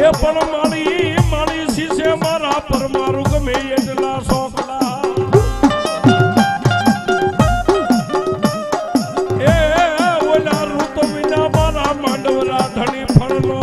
એ પણ મારી શીશે મારા પરમારું ગમે એટલા શોખલા એ ઓલા ઋતુ વિના મારા માંડવરા ધણી ફળનો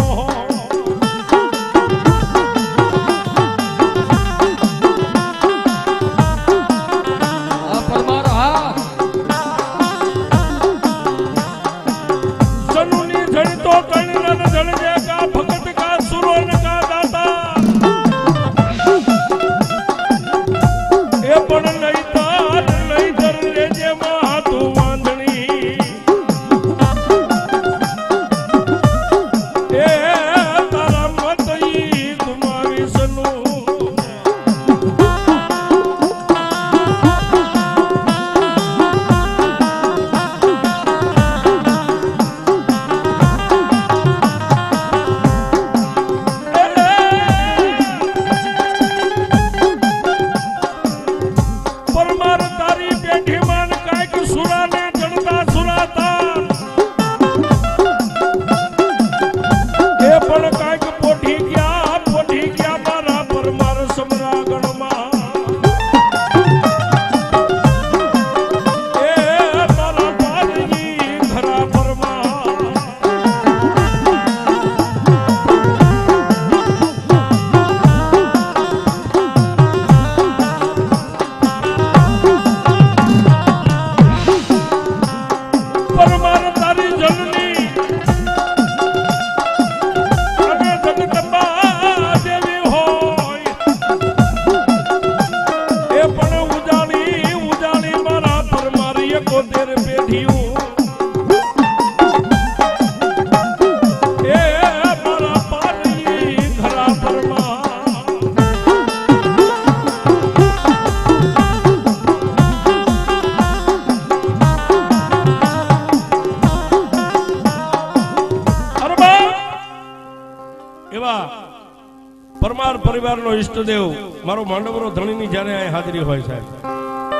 પરમાર પરિવારનો ઈષ્ટદેવ મારો માંડવરો ધણીની જ્યારે અહીં હાજરી હોય સાહેબ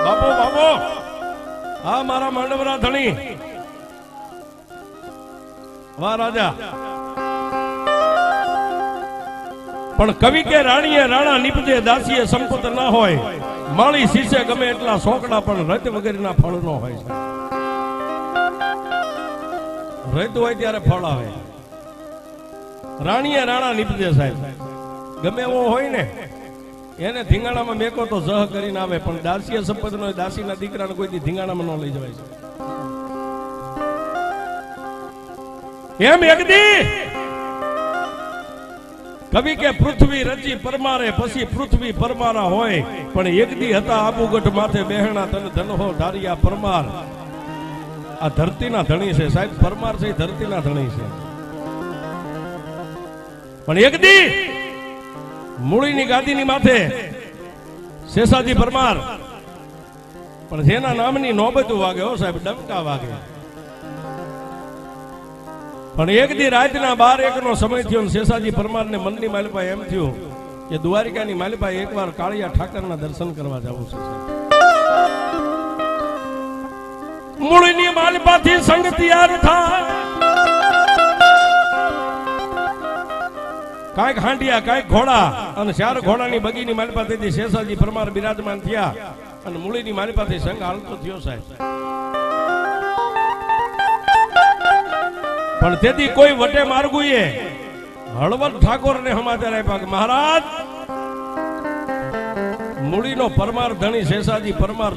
બાપો બાપો હા મારા માંડવરા ધણી વાહ રાજા પણ કવિ કે રાણીએ રાણા નિપજે દાસીએ સંપત ના હોય માળી શીશે ગમે એટલા સોકડા પણ રત વગરના ફળ નો હોય છે રત હોય ત્યારે ફળ આવે રાણીએ રાણા નિપજે સાહેબ ગમે એવો હોય ને એને ધીંગાણામાં મેકો તો જહ કરીને આવે પણ દાસીએ સંપત નો દાસીના દીકરાને કોઈ દી ધીંગાણામાં ન લઈ જવાય છે એમ એકદી કવિ કે પૃથ્વી રચી પરમારે પછી પૃથ્વી પરમારા હોય પણ એકદી હતા આબુગઢ માથે બેહણા તન ધનહો ધારિયા પરમાર આ ધરતીના ધણી છે સાહેબ પરમાર છે ધરતીના ધણી છે પણ એકદી મૂળીની ગાદીની માથે શેષાજી પરમાર પણ જેના નામની નોબતું વાગે હો સાહેબ ડંકા વાગે પણ એક દી રાતના 12-1 નો સમય થયો ને શેષાજી પરમારને મનની માલિપા એમ થયું કે દ્વારિકાની માલિપા એકવાર કાળિયા ઠાકરના દર્શન કરવા જવું છે મૂળની માલિપાથી સંગ તૈયાર થાય કાંઈક હાંડિયા કાંઈક ઘોડા અને 4 ઘોડાની બગીની માલિપા તેથી શેષાજી પરમાર બિરાજમાન થયા અને મૂળની માલિપાથી સંગ હાલતો થયો સાહેબ પણ તેથી કોઈ વટે માર્ગુએ હળવદ ઠાકોર ને સમાચાર આપ્યા કે મહારાજ મૂળીનો પરમાર ધણી શેષાજી પરમાર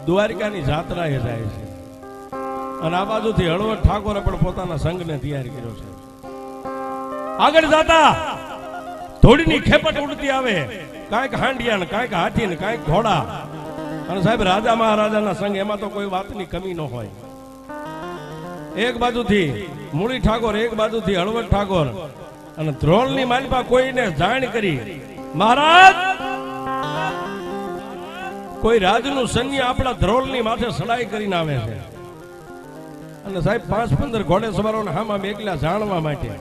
દ્વારિકાની જાત્રાએ જાય છે અને આ બાજુથી હળવદ ઠાકોરે પણ પોતાના સંઘને તૈયાર કર્યો છે આગળ જાતા ધોડીની ખેપટ ઉડતી આવે કાંઈક હાંડિયા ને કાંઈક હાથી ને કાંઈક ઘોડા અને સાહેબ રાજા મહારાજાના સંઘ એમાં તો કોઈ વાતની કમી ન હોય એક બાજુથી મૂળી ઠાકોર એક બાજુથી હળવદ ઠાકોર અને ધ્રોલની માલિપા કોઈને જાણ કરી મહારાજ કોઈ રાજનું સૈન્ય આપણા ધ્રોલની માથે સડાઈ કરીને આવે છે અને સાહેબ 5-15 ઘોડે સવારોને હામાં એકલા જાણવા માટે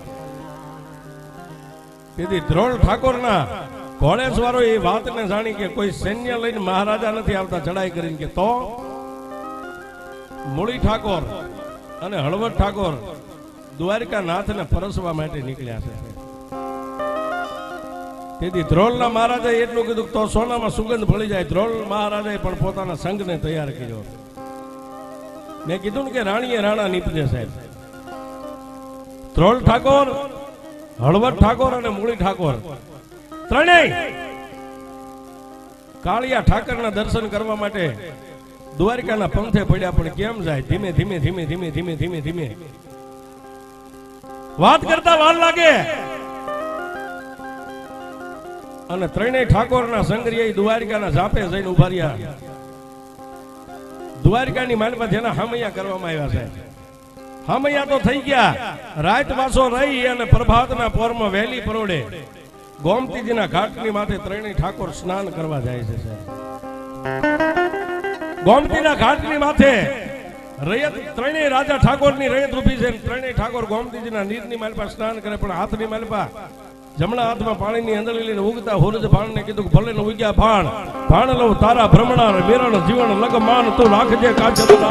તેથી ધ્રોલ ઠાકોરના ઘોડે સવારો એ વાતને જાણી કે કોઈ સૈન્ય લઈને મહારાજા નથી આવતા ચડાઈ કરીને કે તો મૂળી ઠાકોર અને હળવદ ઠાકોર દ્વારિકા નાથને પરસવા માટે નીકળ્યા છે તેથી ધ્રોલના મહારાજે એટલું કીધું તો સોનામાં સુગંધ ભળી જાય. ધ્રોલ મહારાજે પણ પોતાના સંઘને તૈયાર કર્યો. મેં કીધું ને કે રાણીએ રાણા નીપજે સાહેબ. ધ્રોલ ઠાકોર, હળવદ ઠાકોર અને મૂળી ઠાકોર ત્રણેય કાળિયા ઠાકરના દર્શન કરવા માટે દ્વારિકાના પંથે પડ્યા. પણ કેમ જાય? ધીમે ધીમે ધીમે ધીમે ધીમે ધીમે ધીમે વાત કરતા વાર લાગે. અને ત્રણેય ઠાકોરના સંગ્રહી દ્વારિકાના ઝાપે જઈને ઉભા રહ્યા. દ્વારિકાની માલમાં જેના હામૈયા કરવામાં આવ્યા છે, હામૈયા તો થઈ ગયા. રાત વાસો રહી અને પ્રભાતના પોરમાં વહેલી પરોડે ગોમતીજીના ઘાટની માથે ત્રણેય ઠાકોર સ્નાન કરવા જાય છે. ગોમતીના ઘાટની માથે રૈયત ત્રણેય રાજા ઠાકોરની રૈયત ઊભી છે. ત્રણેય ઠાકોર ગોમતીજીના નીરની માલપા સ્નાન કરે, પણ હાથની માલપા જમણા હાથમાં પાણીની અંદરલી લઈને ઉગતા હુરજ ભાણને કીધું ભલે ને ઉગ્યા ભાણ, ભાણ લઉં તારા ભ્રમણા મેરણ જીવન લગમાન તું રાખજે કાચના.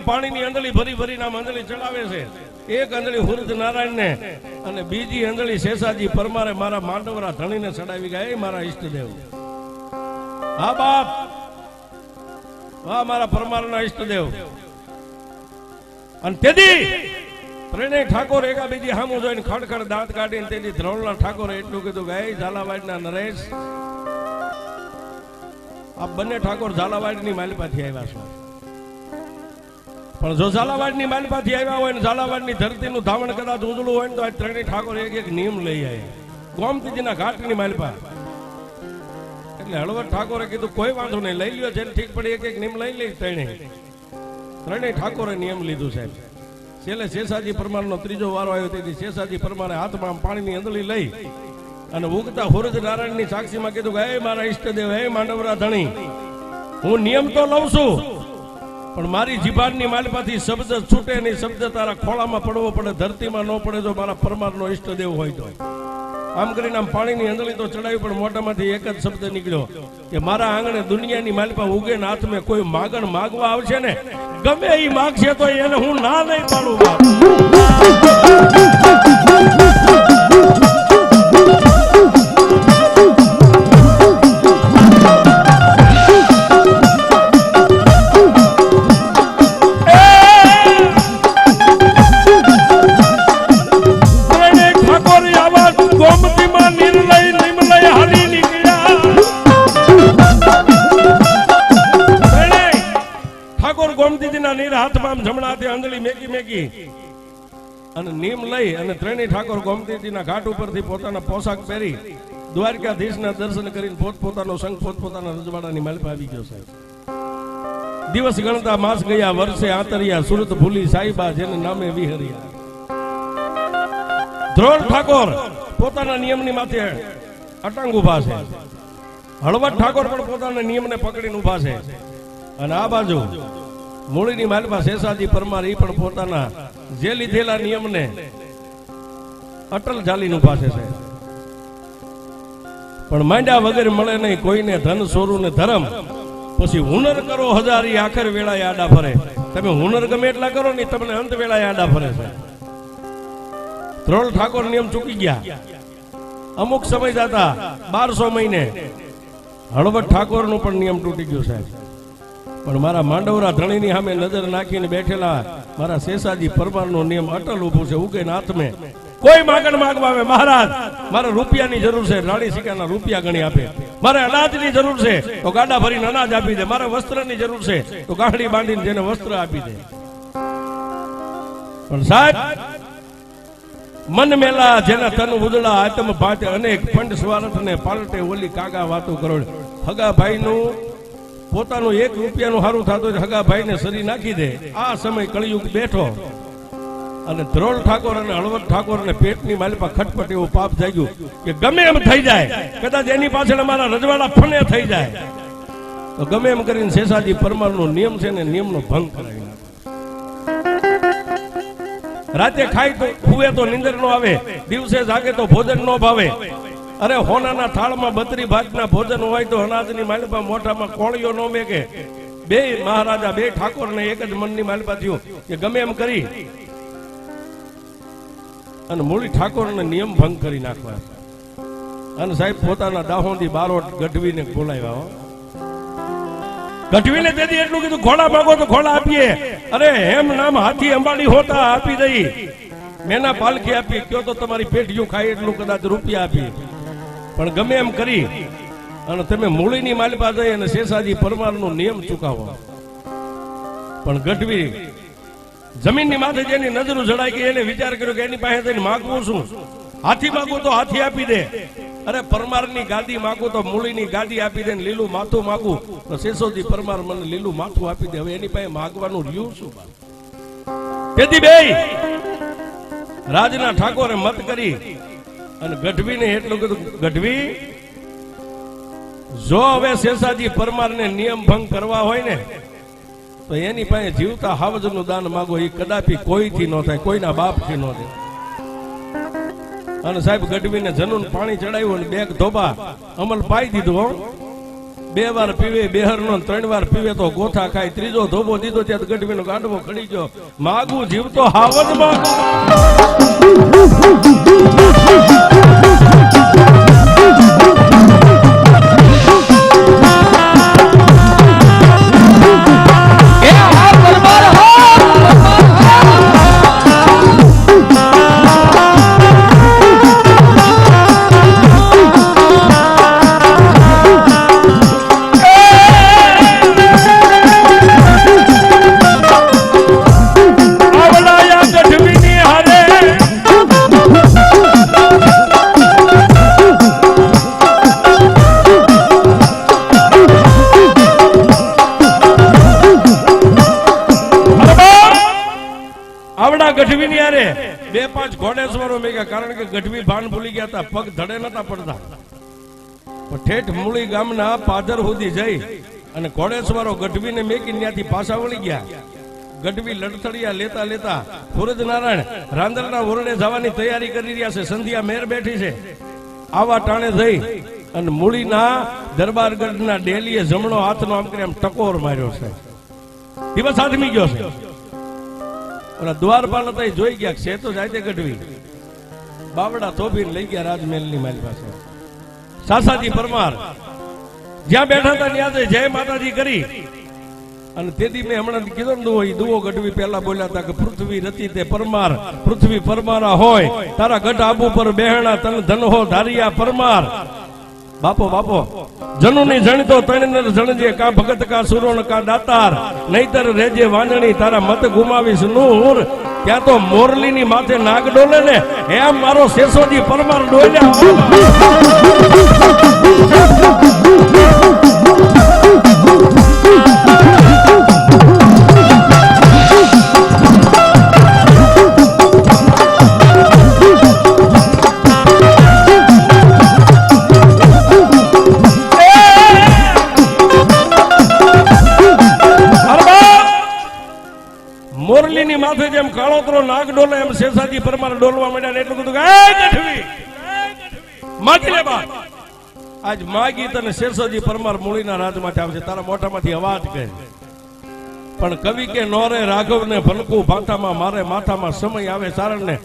પાણીની અંદળી ભરી ભરીને અંદળી ચડાવે છે. એક અંદળી હુરજ નારાયણને અને બીજી અંદળી શેષાજી પરમારે મારા માંડવરા ધણીને ચડાવી ગયા. મારા ઈષ્ટદેવ, હા બાપ, વાહ મારા પરમારના ઈષ્ટદેવ. અને તેથી ત્રણેય ઠાકોર એકાબીજી સામું જોઈને ખડખડ દાંત કાઢીને તેથી ધ્રોલના ઠાકોરે એટલું કીધું કે ઝાલાવાડના નરેશ, આ બંને ઠાકોર ઝાલાવાડની માલિપાથી આવ્યા છો. પણ જો ઝાલાવાડની માલિપાથી આવ્યા હોય ને ઝાલાવાડની ધરતીનું ધાવણ કદાચ ઉજળું હોય ને તો આ ત્રણેય ઠાકોર એક એક નિયમ લઈ આવે ગોમતીજીના ઘાટની માલિપા. એટલે હળવદ ઠાકોરે કીધું કોઈ વાંધો નહીં, લઈ લ્યો જેને ઠીક પડે એક એક નિયમ લઈ લે. ત્રણેય ઠાકોરે નિયમ લીધું સાહેબ. છેલ્લે શેષાજી પરમારનો ત્રીજો વારો આવ્યો તેથી શેષાજી પરમારે હાથમાં પાણીની અંદળી લઈ અને ઉગતા હુરજ નારાયણની સાક્ષીમાં કીધું કે હે મારા ઈષ્ટદેવ, હે માંડવરા ધણી, હું નિયમ તો લઉં છું પણ મારી જીભાની માલપાથી શબ્દ છૂટે નહીં. શબ્દ તારા ખોળામાં પડવો પડે, ધરતીમાં ન પડે. જો મારા પરમારનો ઈષ્ટદેવ હોય તો આમ કરીને આમ પાણીની અંદળી તો ચડાવી, પણ મોઢામાંથી એક જ શબ્દ નીકળ્યો કે મારા આંગણે દુનિયાની માલપા ઉગે ને હાથમાં કોઈ માગણ માગવા આવશે ને, ગમે એ માગશે તો એને હું ના નહીં પાડું. ઠાકોર ગોમતીજીના ઘાટ ઉપરથી પોતાના પોશાક પહેરી દ્વારકાધીશના દર્શન કરીને પોતપોતાનો સંઘ પોતપોતાના રજવાડાની માલપા આવી ગયો સાહેબ. દિવસ ગણતા માસ ગયા, વર્ષે આતરિયા, સુરત ભૂલી સાઈબા જેને નામે વિહરિયા. ધ્રોલ ઠાકોર પોતાના નિયમની માથે અટંગ ઉભા છે. હળવદ ઠાકોર પણ પોતાના નિયમને પકડીને ઉભા છે. અને આ બાજુ મૂળીની માલપા શેષાજી પરમાર એ પણ પોતાના જે લીધેલા નિયમને અટલ જાલીને ઉભા છે. પણ માંડ્યા વગર મળે નહીં કોઈને ધન સોરું ને ધર્મ, પછી હુનર કરો હજારી આખર વેળાએ આડા ફરે. તમે હુનર ગમે એટલા કરો ને તમને અંત વેળાએ આડા ફરે છે. ધ્રોલ ઠાકોર નિયમ ચૂકી ગયા. અમુક સમય જતા 1200 મહિને હળવદ ઠાકોર નું પણ નિયમ તૂટી ગયો સાહેબ. પણ મારા માંડવરા ધણીની સામે નજર નાખીને બેઠેલા મારા શેષાજી પરમારનો નિયમ અટલ ઉભું છે. ઉગે નાથ મેં કોઈ માગણ માંગવા આવે, મહારાજ મારે રૂપિયાની જરૂર છે, રાણી સિક્કાના રૂપિયા ગણી આપે. મારે અનાજની જરૂર છે તો ગાડા ભરીને અનાજ આપી દે. મારે વસ્ત્રની જરૂર છે તો ગાંડી બાંધીને જેને વસ્ત્ર આપી દે. પણ સાહેબ મન મેલા જેના તન ઉદળા આતમ ભાતે અનેક પંડ સ્વાર્થ ને પાલટે ઓલી કાગા વાતો કરોડ. હગા ભાઈ નું પોતાનું 1 રૂપિયાનું સારું થતું હગા ભાઈ ને સરી નાખી દે. આ સમય કળિયુગ બેઠો અને ધ્રોલ ઠાકોર અને હળવદ ઠાકોર અને પેટની માલિપા ખટપટ એવું પાપ થઈ ગયું કે ગમે એમ થઈ જાય, કદાચ એની પાછળ અમારા રજવાડા ફને થઈ જાય તો ગમે એમ કરીને શેષાજી પરમારનો નિયમ છે ને નિયમનો ભંગ કરાવી નાખે. રાતે ખાય તો હુએ તો નીંદર નો આવે, દિવસે જાગે તો ભોજન નો ભાવે. અરે હોનાના થાળમાં 32 ભાગના ભોજન હોય તો અનાજની માલિપા મોઢામાં કોળીઓ નો મેકે. બે મહારાજા બે ઠાકોર ને એક જ મનની માલિપા થયું કે ગમે એમ કરી અને મૂળી ઠાકોરને નિયમ ભંગ કરી નાખવા. અને સાહેબ પોતાના દાહોદી બારોટ ગઢવીને બોલાવ્યા. ગઢવીને તેથી એટલું કીધું ઘોડા માગો તો ઘોડા આપીએ. અરે એમ નામ હાથી અંબાડી હોતા આપી દઈ, મેના પાલખી આપી, કયો તો તમારી પેટીયું ખાય એટલું કદાચ રૂપિયા આપી. પણ ગમે એમ કરી અને તમે મૂળીની માલિપા જઈ અને શેષાજી પરમારનો નિયમ ચૂકાવો. પણ ગઢવી જમીનની માથે જેની નજરો જડાઈ ગઈ એને વિચાર કર્યો કે એની પાસે જઈને માગવું શું? હાથી માગું તો હાથી આપી દે. અરે પરમારની ગાદી માગું તો મૂળીની ગાદી આપી દે. લીલું માથું માગું તો શેષોજી પરમાર મને લીલું માથું આપી દે. હવે એની પાસે માગવાનું રહ્યું શું? તેથી બે રાજના ઠાકોરે મત કરી અને ગઢવીને એટલું કીધું, ગઢવી જો હવે શેષાજી પરમારને નિયમ ભંગ કરવા હોય ને તો એની પાસે જીવતા હાવજનું દાન માંગો. એ કદાપી કોઈથી ન થાય, કોઈના બાપથી ન થાય. અને સાહેબ ગઢવીને જનૂન પાણી ચડાવ્યું અને 2 ધોબા અમલ પાઈ દીધો. 2 વાર પીવે બેહરનો, 3 વાર પીવે તો ગોથા ખાય. 3જો ધોબો દીધો ત્યાં ગઢવીનો ગાંડવો ખડી ગયો. માગું જીવતો હાવજ માગું. ગઢવી ની આરે 2-5 ઘોડેસવારો મેગ્યા, કારણ કે ગઢવી ભાન ભૂલી ગયા હતા, પગ ધડે નતા પડતા. પણ ઠેઠ મૂળી ગામના પાદર સુધી જઈ અને ઘોડેસવારો ગઢવીને મેકીને ત્યાંથી પાછા વળી ગયા. ગઢવી લડથડિયા લેતા લેતા સૂરજ નારાયણ રાંદરના ઓરડે જવાની તૈયારી કરી રહ્યા છે. સંધ્યા મેર બેઠી છે. આવા ટાણે જઈ અને મૂળીના દરબારગઢના ડેલીએ જમણો હાથનો આમ કરી આમ ટકોર માર્યો છે. દિવસ આદમી ગયો છે. દ્વારપાલ હતા જોઈ ગયા છે તો જાય ગઢવી. બાવડા થોભીને લઈ ગયા રાજમહેલની મારી પાસે. સાસાજી પરમાર જ્યાં બેઠા હતા ત્યાં જય માતાજી કરી. અને તેથી મેં હમણાં કીધો ને દુવો ગઢવી પહેલા બોલ્યા હતા કે પૃથ્વી રતી તે પરમાર, પૃથ્વી પરમારા હોય, તારા ગઢ આબુ પર બેહણા તન ધનહો ધારિયા પરમાર. બાપો બાપો જનુની જણતો તણનર જણજે, કા ભગત કા સુરોણ કા દાતાર, નહીતર રેજે વાંજણી તારા મત ગુમાવીશ નૂર. ત્યાં તો મોરલીની માથે નાગ ડોલે ને એમ મારો શેષોજી પરમાર ડોલ્યા. મોરલીની માથે જેમ કાળોતરો નાગ ડોલે એમ શેષાજી પરમાર ડોલવા માંડ્યા ને એટલું બધું માગી લે બા. આજ માગી તને શેષાજી પરમાર મૂળીના રાજમાંથી આવશે, તારા મોઢામાંથી અવાજ કહે. પણ કવિ કે નોરે રાઘવ ને ભલકું ભાટામાં મારે માથામાં સમય આવે સારણ ને.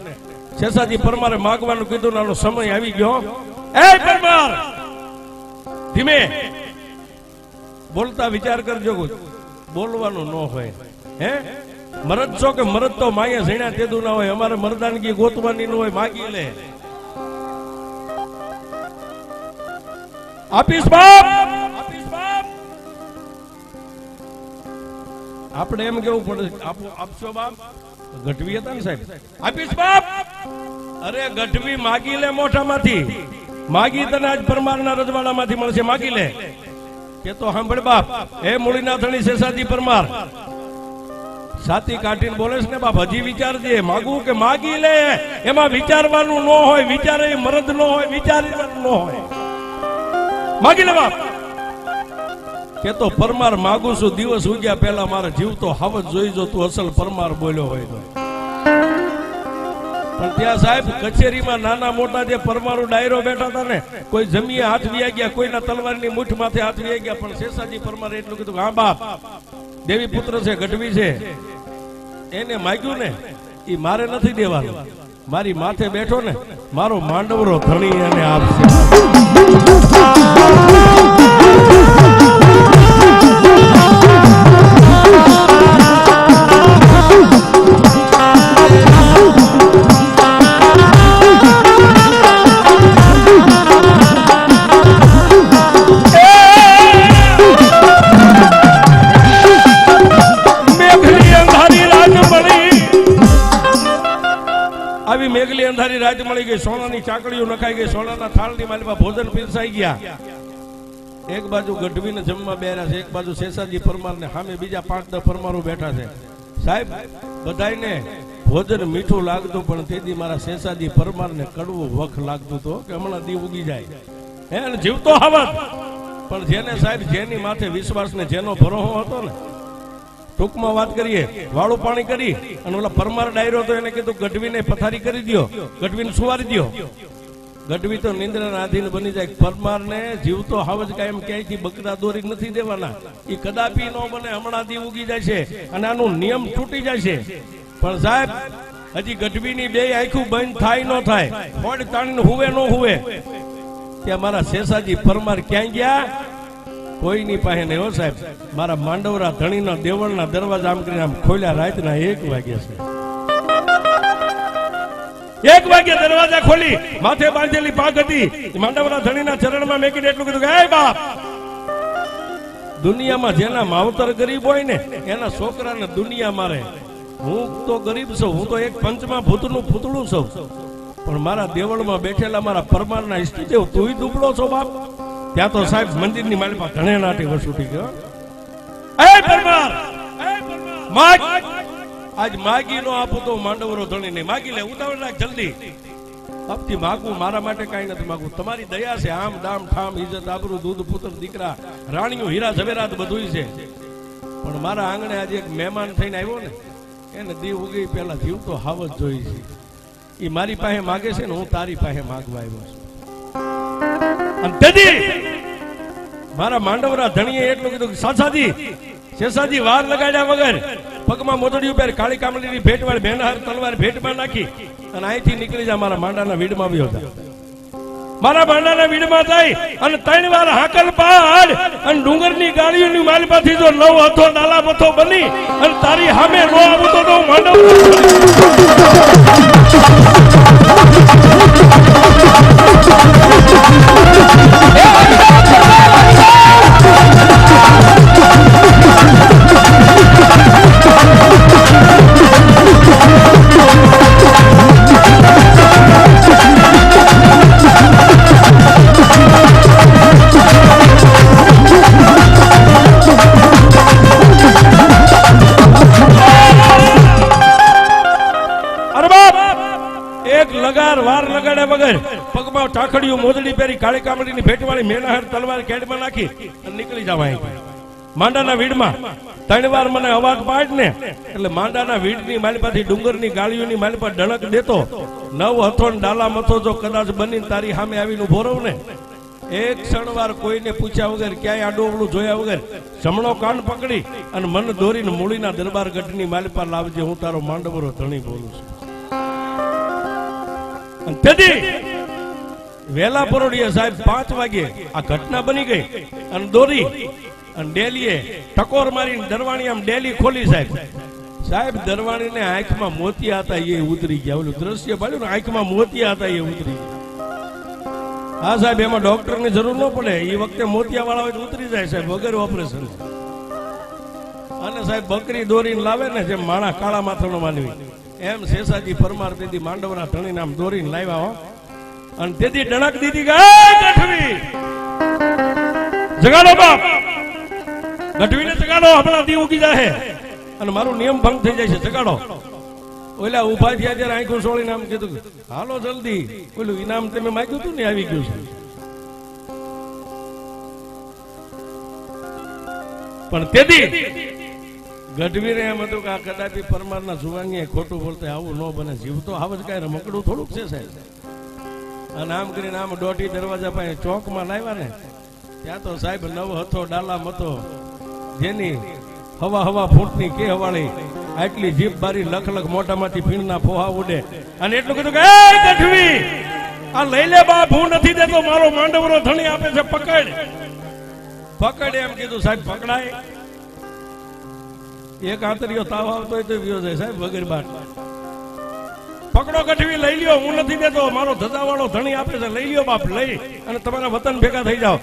શેષાજી પરમારે માગવાનું કીધું નાનો સમય આવી ગયો. એ પરમાર ધીમે બોલતા વિચાર કરજો, બોલવાનું ન હોય. હે મરદ છો કે મરદ તો માયા ઝીણા તેદું ના હોય. અમારે મરદાનગી ગોતવાની ન હોય, માગી લે. આપીશ બાપ, આપીશ બાપ. આપણે એમ કેવું પડે આપશો બાપ. ગઢવી હતા ને સાહેબ, આપીશ બાપ. અરે ગઢવી માગી લે મોઢામાંથી. માગી તને આજ પરમારના રજવાડામાંથી મળશે, માગી લે. કે તો સાંભળ બાપ, હે મૂળીના ધણી શેષાજી પરમાર, સાતી કાઢીને બોલે છે ને બાપ હજી વિચારજે, માગવું કે માગી લે, એમાં વિચારવાનું ન હોય, વિચારે મરદ ન હોય, વિચારવાનું ન હોય, માગી લે બાપ. કે તો પરમાર માગું છું, દિવસ ઉગ્યા પહેલા મારે જીવતો હાવજ જોઈ જો તું અસલ પરમાર બોલ્યો હોય તો. પણ ત્યાં સાહેબ કચેરીમાં નાના મોટા જે પરમારું ડાયરો બેઠા હતા ને, કોઈ જમીએ હાથ વી ગયા, કોઈના તલવારની મુઠ માથે હાથ વી ગયા, પણ શેષાજી પરમારે એટલું કીધું, હા બાપ દેવી પુત્ર છે, ગઢવી છે, એને માગ્યું ને એ મારે નથી દેવાનું, મારી માથે બેઠો ને મારો માંડવરો ધણી એને આપશે. આવી મેઘલી અંધારી રાત મળી ગઈ, સોનાની ચાકડીઓ નખાઈ ગઈ, સોનાના થાળની માલિકા ભોજન પીરસાઈ ગયા. એક બાજુ ગઢવીને જમવા બેઠા છે, એક બાજુ શેષાજી પરમાર ને સામે બીજા 5-10 પરમારો બેઠા છે. સાહેબ બધાયને ભોજન મીઠું લાગતું, પણ તેથી મારા શેષાજી પરમાર ને કડવું વખ લાગતું તો કે હમણાં દી ઉગી જાય હે, જીવતો હવત. પણ જેને સાહેબ જેની માથે વિશ્વાસ ને જેનો ભરોસો હતો ને, ટૂંકમાં વાત કરીએ, વાળું પાણી કરી અને ઓલા પરમાર ડાયરો તો એને કીધું ગઢવીને પથારી કરી દો, ગઢવીને સુવારી દો. ગઢવી તો નિંદ્રાના આધીન બની જાય. પરમારને જીવતો હાવજ કાયમ ક્યાંયથી બકરા દોરી નથી દેવાના, એ કદાપી ન બને, હમણાં દી ઉગી જાય છે અને આનો નિયમ તૂટી જાય છે. પણ સાહેબ હજી ગઢવીની બે આંખું બંધ થાય ન થાય, ફોડ તાણીને હુવે ન હુવે, ત્યાં મારા શેષાજી પરમાર ક્યાં ગયા? કોઈની પાસે નહીં હો સાહેબ. મારા માંડવરા ધણીના દેવળના દરવાજા આમ કરીને આમ ખોલ્યા, રાતના 1 વાગ્યા છે. 1 વાગ્યા દરવાજા ખોલી, માથે બાંધેલી પાઘ હતી, માંડવરા ધણીના ચરણમાં મેકીને એટલું કીધું કે હે બાપ, દુનિયામાં જેના માવતર ગરીબ હોય ને એના છોકરાને દુનિયા મારે. હું તો ગરીબ છું, હું તો એક પંચમાં ભૂતનું પૂતળું છું, પણ મારા દેવળમાં બેઠેલા મારા પરમારના ઇષ્ટદેવ તું દુબળો છો બાપ. ત્યાં તો સાહેબ મંદિરની માલિકા ઘણે નાટી વસૂટી ગયો. એ પરમાર માગ, આજ માગી નો આપું તો માંડવરો ધણી નહીં, માગી લે, ઉતાવળ રાખ જલ્દી. આપથી માગવું મારા માટે કઈ નથી માગવું, તમારી દયા છે. આમ દામ ઠામ ઇજ્જત આબરૂ દૂધ પુત્ર દીકરા રાણીઓ હીરા ઝવેરાત બધું છે. પણ મારા આંગણે આજે એક મહેમાન થઈને આવ્યો ને, એને દીવ ઉગી પેલા જીવતો હાવજ જોઈ છે. એ મારી પાસે માગે છે ને હું તારી પાસે માગવા આવ્યો છું. મારા માંડવરા ધણીએ એટલું કીધું કે સાસાજી, શેષાજી વાર લગાડ્યા વગર પગમાં મોતડી ઉપર કાળી કામલીની ભેટવાળ બેનહાર તલવાર ભેટમાં નાખી અને અહીંથી નીકળી જા, મારા માંડાના વીડમાં આવ્યો હતા. મારા માંડાના વીડમાં થઈ અને 3 વાર હાકલ પાડ અને ડુંગરની ગાળીઓની માલિપાથી જો 9 હતો ડાલા મથો બની અને તારી સામે નો આવું તો માંડવ પગમાં ટાખડીઓ મોજડી પહેરી કાળી કામડીની ભેટવાળી મેનાહર તલવાર કેડમાં નાખી અને નીકળી જવાય. માંડાના વીડમાં 3 વાર મને અવાજ પાડ ને એટલે માંડાના વીડની માલિપાથી ડુંગરની ગાળીઓની માલિપા ડણક દેતો. 9 હથો ડાલા મથો જો કદાચ બનીને તારી સામે આવીને ઉભો રહું ને, એક ક્ષણવાર કોઈને પૂછ્યા વગર, ક્યાંય આડોવડું જોયા વગર જમણો કાન પકડી અને મન દોરીને મૂળીના દરબાર ગઢની માલિપા લાવજે, હું તારો માંડવરો ધણી બોલું છું. તેથી વેલા પરોડીએ સાહેબ 5 વાગે આ ઘટના બની ગઈ અને દોરી અને ડેલીએ ટકોર મારીને દરવાણી આમ ડેલી ખોલી. સાહેબ દરવાણીને આંખમાં મોતિયા હતા એ ઉતરી ગયા. ઓલું દ્રશ્ય પાડ્યું ને, આંખમાં મોતિયા હતા એ ઉતરી ગયા. હા સાહેબ, એમાં ડોક્ટર ની જરૂર ન પડે, એ વખતે મોતિયા વાળા હોય ઉતરી જાય સાહેબ વગર ઓપરેશન. અને સાહેબ બકરી દોરીને લાવે ને જેમ માણા કાળા માથાનો માનવી, એમ શેષાજી પરમાર તેથી માંડવના ધણીને આમ દોરીને લાવ્યા હો. અને તેથી ડણક દીધી ગઢવી જગાડો બાપ, ગઢવીને જગાડો, હમણાં દી ઉગી જાય. અને મારું નિયમ ભંગ થઈ જાય છે, જગાડો. ઓલા ઉભા થયા ત્યારે આંખો સોળીને આમ કીધું હાલો જલ્દી, ઓલું ઇનામ તમે માંગ્યું હતું ને આવી ગયું છે. પણ તેથી ગઢવીને એમ હતું કે આ કદાપી પરમારના જુવાનીએ ખોટું બોલતા આવું ન બને, જીવ તો આવ જ કઈ રમકડું થોડુંક છે સાહેબ. અને આમ કરીને આમ દોઢી દરવાજા પાસે ચોકમાં લાવ્યા ને ત્યાં તો સાહેબ નવ હતો ડાલા મતો, જેની હવા ફૂટની કે હવાળી આટલી જીભ બારી લખ લખ મોઢામાંથી ફીણના ફોહા ઉડે. અને એટલું કીધું કે એ ગઢવી આ લઈ લે બાપ, હું નથી દેતો, મારો માંડવરો ધણી આપે છે, પકડ પકડ. એમ કીધું સાહેબ પકડાય. એક આંતરીયો તાવ આવતો હોય તો વિયો જાય સાહેબ વગર બાટ. પકડો ગઢવી, લઈ લ્યો, હું નથી દેતો, મારો ધજાવાળો ધણી આપે છે, લઈ લ્યો બાપ, લઈ અને તમારા વતન ભેગા થઈ જાઓ.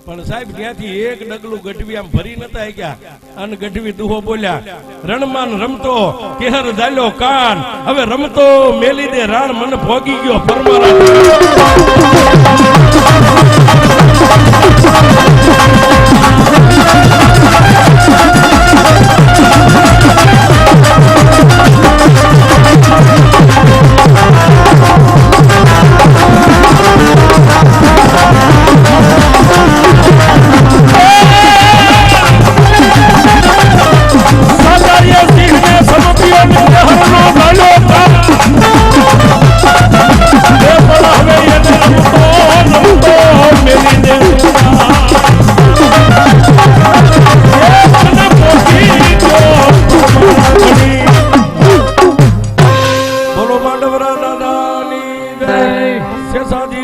પણ સાહેબ ત્યાંથી એક ડગલું ગઢવી આમ ભરી નતા ગયા અને ગઢવી દુહો બોલ્યા, રણમાન રમતો કેહર જાલ્યો કાન, હવે રમતો મેલી દે રાણ, મને ભોગી ગયો પરમારા. શેષાજી